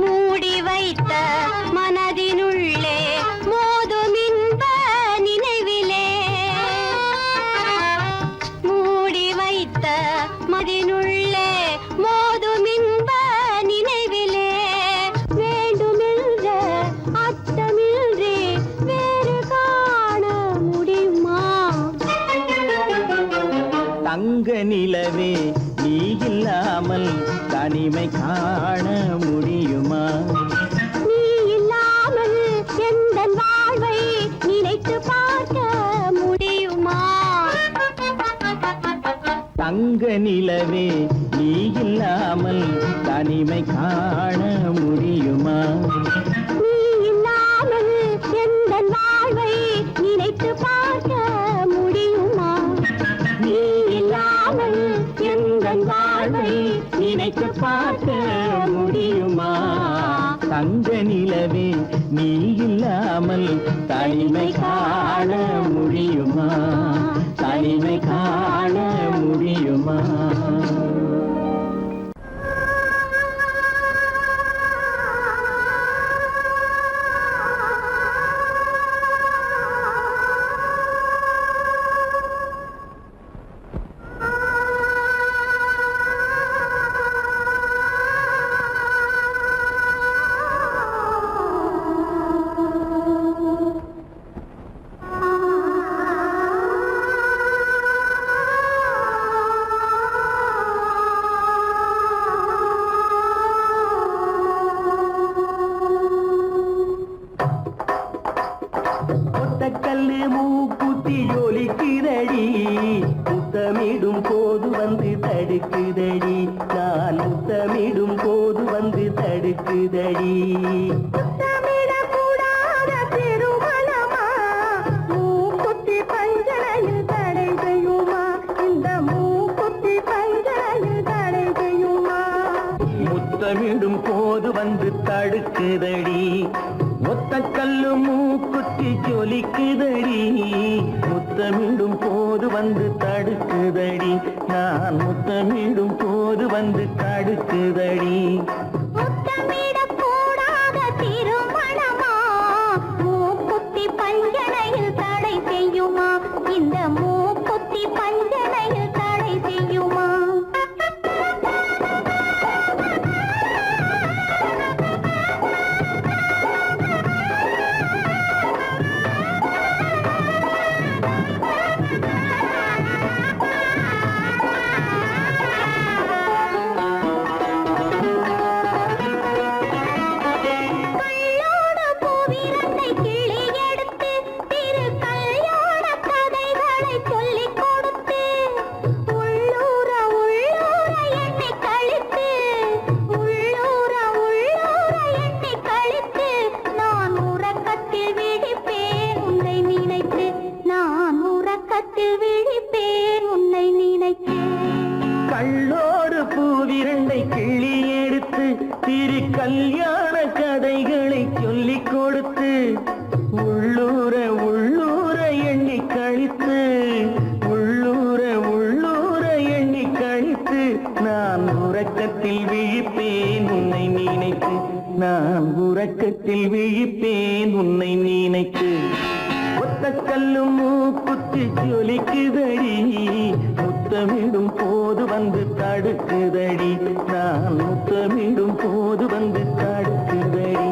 S3: மூடி வைத்த மனதினுள்ளே மோதும் இன்ப நினைவிலே மூடி வைத்த மனதினுள்ளே மோதும் இன்ப நினைவிலே வேண்டுமென்ற அர்த்தமின்றி வேறு காண முடியுமா?
S2: தங்க நிலவே நீ இல்லாமல் தனிமை காண முடியுமா?
S3: நீ இல்லாமல் எந்தன் வாழ்வை நினைத்து பார்க்க முடியுமா?
S2: தங்க நிலவே நீ இல்லாமல் தனிமை காண முடியுமா?
S3: நீ இல்லாமல் எந்தன் வாழ்வை நினைத்து பார்க்க முடியுமா?
S2: நீ இல்லாமல் எந்தன் வாழ்வை நினைத்து பார்க்க முடியுமா? தங்க நிலவே நீ இல்லாமல் தனிமை காண முடியுமா? தனிமை காண முடியுமா?
S5: கல்லு மூக்குத்தி ஜொலிக்குதடி முத்தமிடும் போது வந்து தடுக்குதடி நான் முத்தமிடும் போது வந்து தடுக்குதடி முத்தமிடும் போது வந்து தடுக்குதடி ஒத்த கல்லு மூக்குத்தி ஜொலிக்குதடி முத்தமிடும் போது வந்து தடுக்குதடி நான் முத்தமிடும் போது வந்து தடுக்குதடி
S3: இந்த மூக்குத்தி பஞ்சனையில் தடை செய்யுமா?
S5: உறக்கத்தில் விழிப்பேன் உன்னை நினைத்து ஒத்த கல்லும் மூக்குத்தி ஜொலிக்குதடி முத்தமிடும் போது வந்து தடுக்குதடி நான் முத்தமிடும் போது வந்து தடுக்குதடி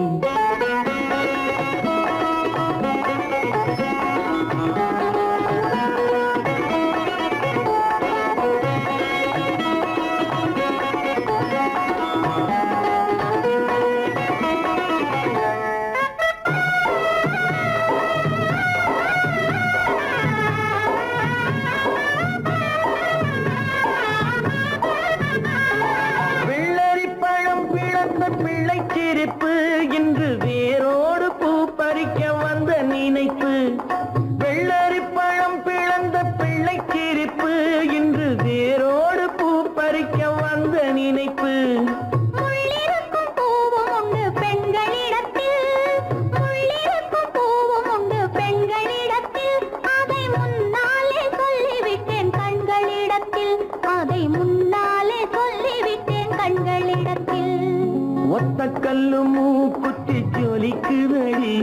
S5: பிள்ளைச்சிரிப்பு இன்று வேரோடு பூ பறிக்க வந்த நினைப்பு வெள்ளரி பழம் பிளந்த பிள்ளைச்சிரிப்பு இன்று வேரோடு பூ பறிக்க வந்த நினைப்பு
S3: முள்ளிருக்கும் பூவும் உண்டு பெண்களிடத்தில் முள்ளிருக்கும் பூவும் உண்டு பெண்களிடத்தில் அதை முன்னாலே சொல்லிவிட்டேன் கண்களிடத்தில் அதை முன்னாலே சொல்லிவிட்டேன் கண்களிடத்தில்
S5: ஒத்த கல்லு மூக்குத்தி ஜொலிக்குதடி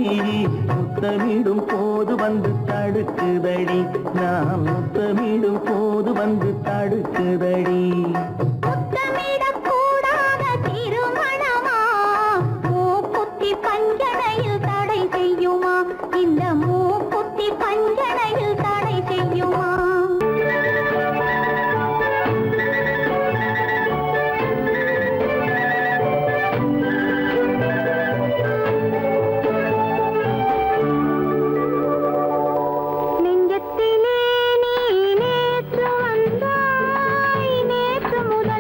S5: முத்தமிடும் போது வந்து தடுக்குதடி நான் முத்தமிடும் போது வந்து தடுக்குதடி
S3: முத்தமிடக்கூடாத திருமணமா மூக்குத்தி பஞ்சனையில் தடை செய்யுமா இந்த மூக்குத்தி பஞ்சனையில் தடை செய்யுமா நெஞ்சத்திலே நீ நேற்று வந்தாய் நேற்று முதல்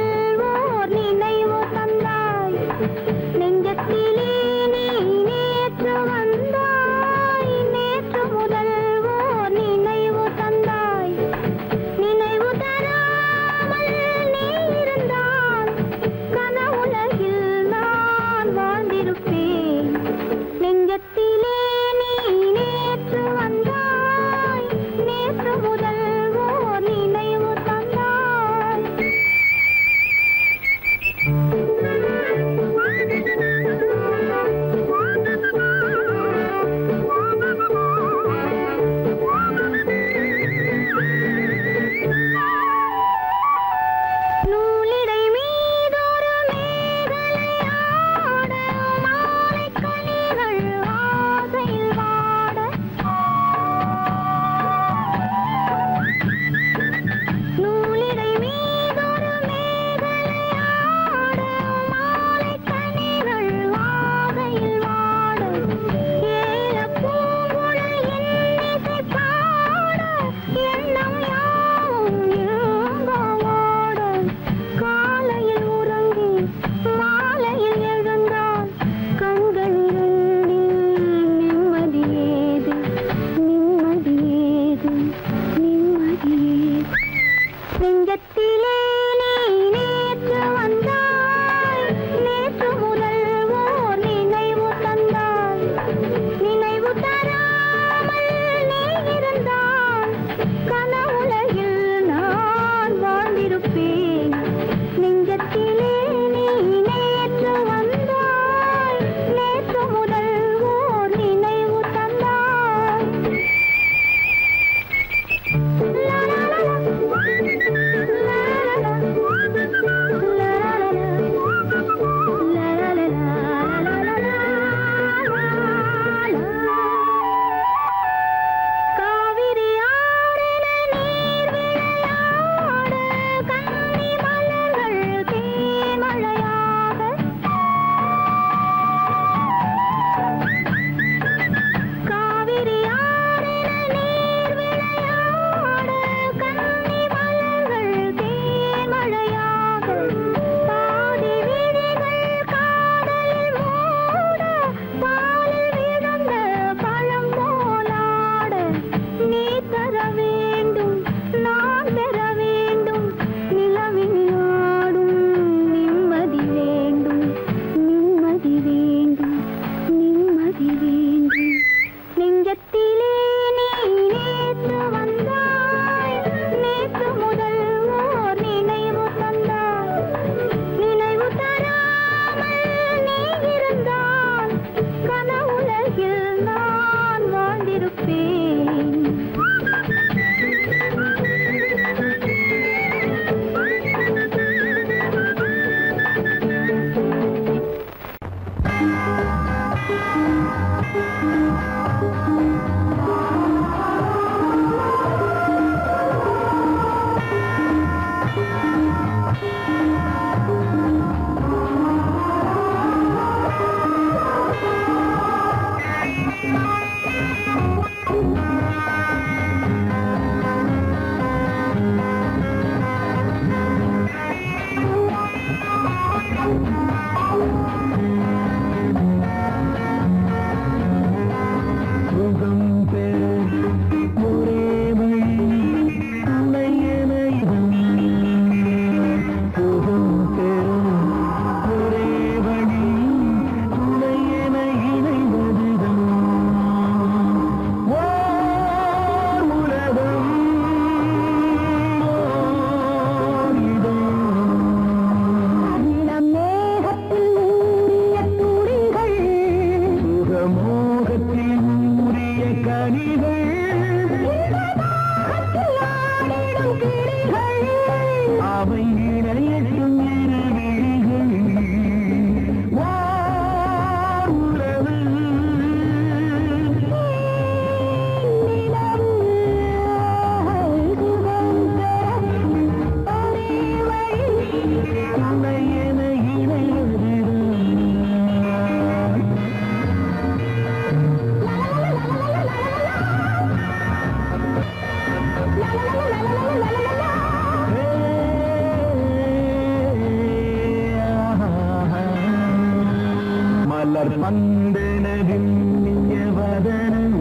S5: வந்தனவின்னிய வதனம்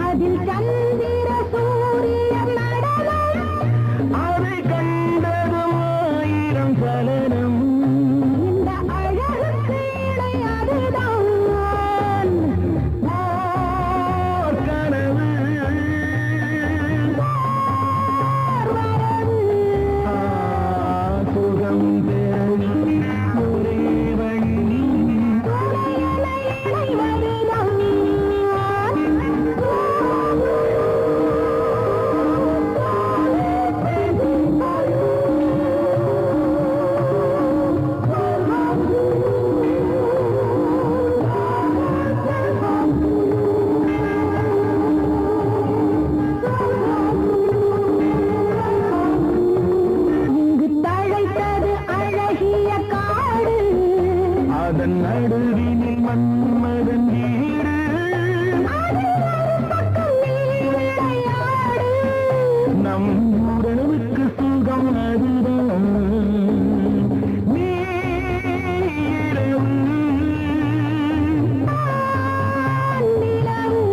S3: அதில் சந்திர சூரியன் நடனம்
S5: அதை கண்டதும் ஆயிரம் சலனம்
S3: இந்த அழகுக்கு இணை அதுதான்
S5: ஓர் கனவு சுகம் பெறி ஒரே வழி
S3: இங்கு தழைத்தது அழகிய காடு
S5: அதன் நடுவினில் மன்மதன் வீடு
S3: பக்கம் நீ விளையாடு
S5: நம் உடலுக்கு சுகம் அதுதான் நீரவு
S3: நிலவு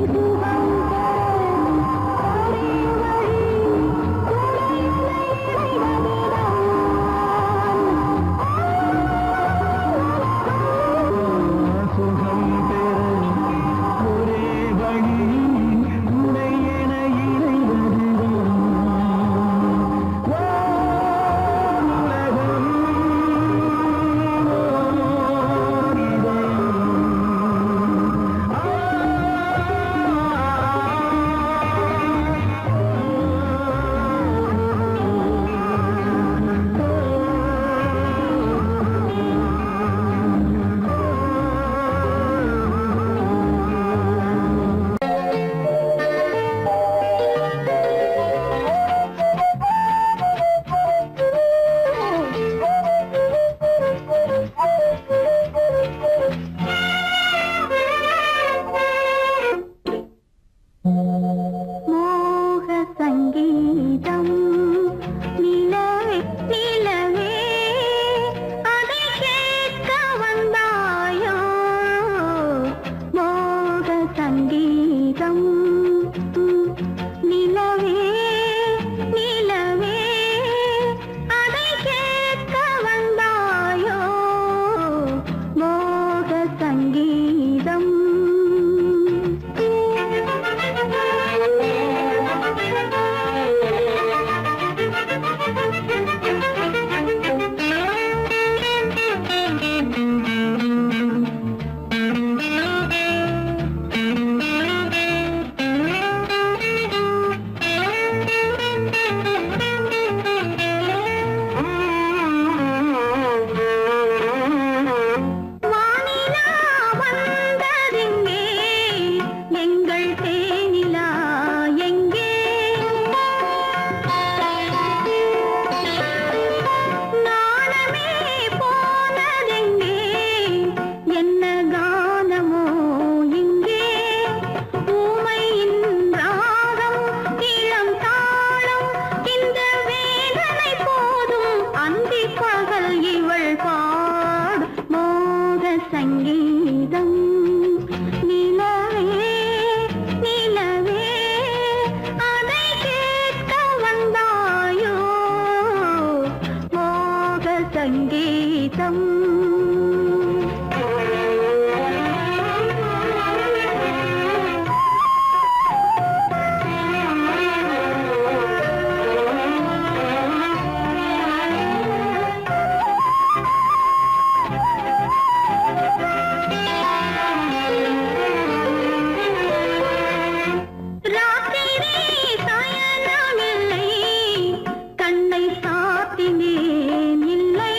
S3: சுகம்
S5: சுகம் பெற ஒரே வழி உனை என இறைவதுதான் உலகம்
S3: மோக சங்கீதம் நிலவே நிலவே அதை கேட்க வந்தாயோ மோக சங்கீதம் நிலவே நிலவே அதை கேட்க வந்தாயோ மோக சங்கீதம் வானிலா வந்ததெங்கே எங்கள் தேனிலா எங்கே நாணமே போனதெங்கே என்ன கானமோ இங்கே ஊமையின் ராகம் இளம் தாளம் இந்த வேதனை போதும் அந்தி பகல் இவள் பாடு மோக சங்கீதம் நிலவே நிலவே அதை கேட்க வந்தாயோ மோக சங்கீதம் ராத்திரி சயனமில்லை கண்ணை சாத்தினேன் இல்லை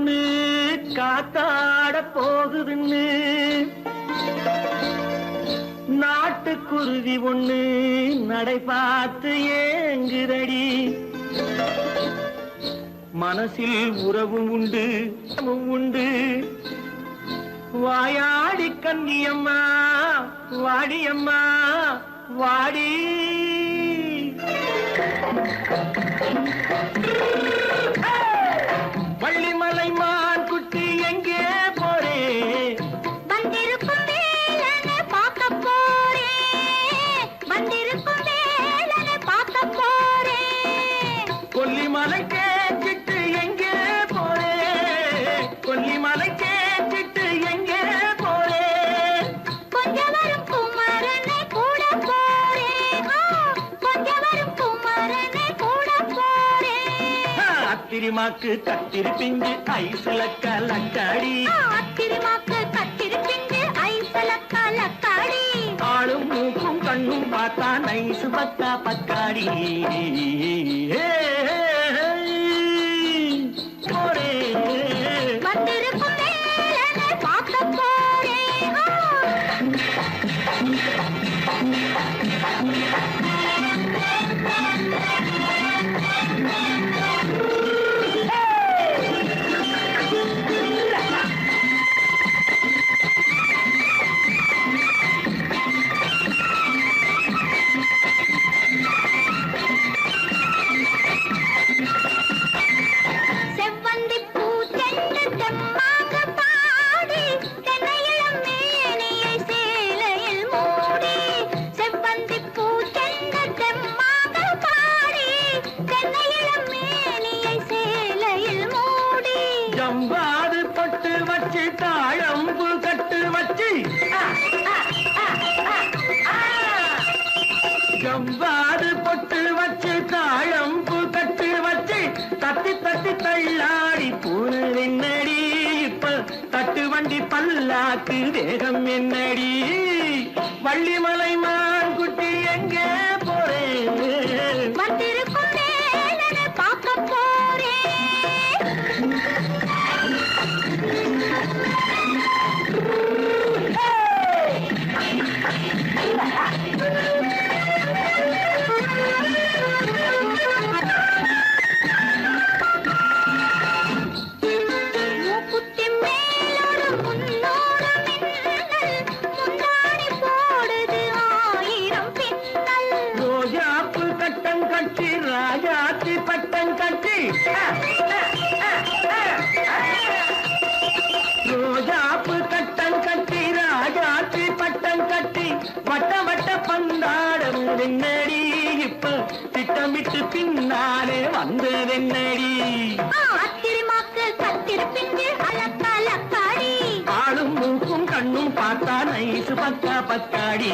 S2: ஒண்ணு காத்தாட போகுதுன்னு நாட்டுக்குருவி ஒண்ணு நடை பார்த்து ஏங்குதடி மனசில் உறவும் உண்டு உண்டு வாயாடி கன்னியம்மா வாடியம்மா வாடி வள்ளிமலை மான் குட்டி எங்கே போறே
S3: வந்திருக்கும் வேலனை பார்க்க போறேன் வந்திருக்கும் வேலனை பார்க்க போறேன்
S2: கொல்லிமலை கேட்டுட்டு எங்கே போறே கொல்லிமலை கேட்டுட்டு எங்கே போறே
S3: கொஞ்சம் வரும் குமரனை கூட போறேன் கொஞ்சம் வரும் குமரனை கூட போறேன்
S2: அத்திரிமாக்கு கத்திரி பிஞ்சு ஐசுல கலக்காடி
S3: அத்திரிமாக்கு கத்திரி பிஞ்சு ஐசல கலக்காடி
S2: ஆளும் மூக்கும் கண்ணும் பார்த்தா நைசு பக்கா பக்காடி போரே
S3: வந்திருக்கும் வேலனை பார்க்க போறேன் செவ்வந்தி பூச்செண்டு தெம்மாக பாடி தென்னையிளம் மேனியை சேலையில் மூடி செவ்வந்தி பூச்செண்டு தெம்மாக பாடி தென்னையிளம் மேனியை சேலையில் மூடி
S2: ஜம்பாது பொட்டு வச்சு தாழம்பு கட்டு வச்சு ஜம்பாது பொட்டு வச்சு தாழம்பு கட்டு வச்சு தட்டி தட்டி தள்ளாடி பூரு என்னடி இப்ப தட்டு வண்டி பல்லாக்கு வேகம் என்னடி வள்ளிமலை மான் குட்டி எங்கே போறேன்
S3: வந்திருக்கும் வேலனை பார்க்க போறேன் மூக்குத்தி மேலோடு முன்னோடு மின்னல் முந்தாடி போடுது ஆயிரம் பின்னல்
S2: ரோஜாப்பு கட்டம் கட்டி ராஜாத்தி பட்டம் கட்டி ரோஜாப்பு கட்டம் கட்டி ராஜாத்தி பட்டம் கட்டி வட்ட வட்ட பந்தாடம் வெண்ணடி இப்ப திட்டமிட்டு பின்னாலே வந்ததென்னடி
S3: அத்திரிமாக்கு கத்திரி பிஞ்சு அலக்காடி
S2: ஆளும் மூக்கும் கண்ணும் பார்த்தா நைசு பக்கா பக்காடி